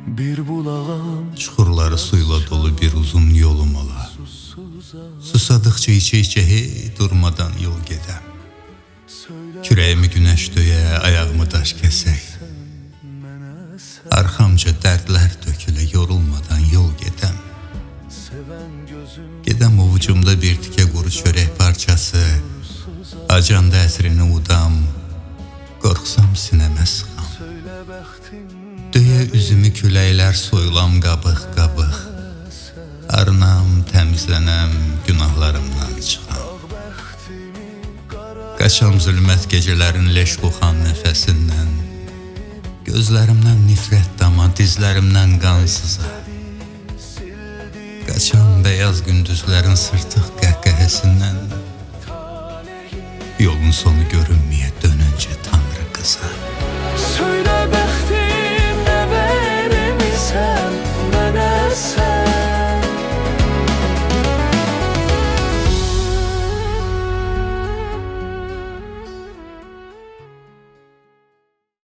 Bir bulağım Çukurları suyla dolu bir uzun yolum ola. Susadıkça içe hey durmadan yol gedəm. Kürəyimi günəş döyə, ayağımı daş kəsək. Arxamca dərdlər dökülə, yorulmadan yol gedəm. Gedəm ovucumda bir tikə quru çörək parçası, acanda əsrini udam, qorxsam sinəmə sıxam. Döyə üzümü küləklər soyulam qabıq-qabıq. Arınam, təmizlənəm, günahlarımdan çıxam. Qaçam zülmət gecələrin leş qoxan nəfəsindən. Gözlərimdən nifrət dama, dizlərimdən qan sızar. Qaçam bəyaz gündüzlərin sırtıq qəhqəhəsindən. Yolun sonu görünməyə dönüncə Tanrı qızar. Söylə bəxtim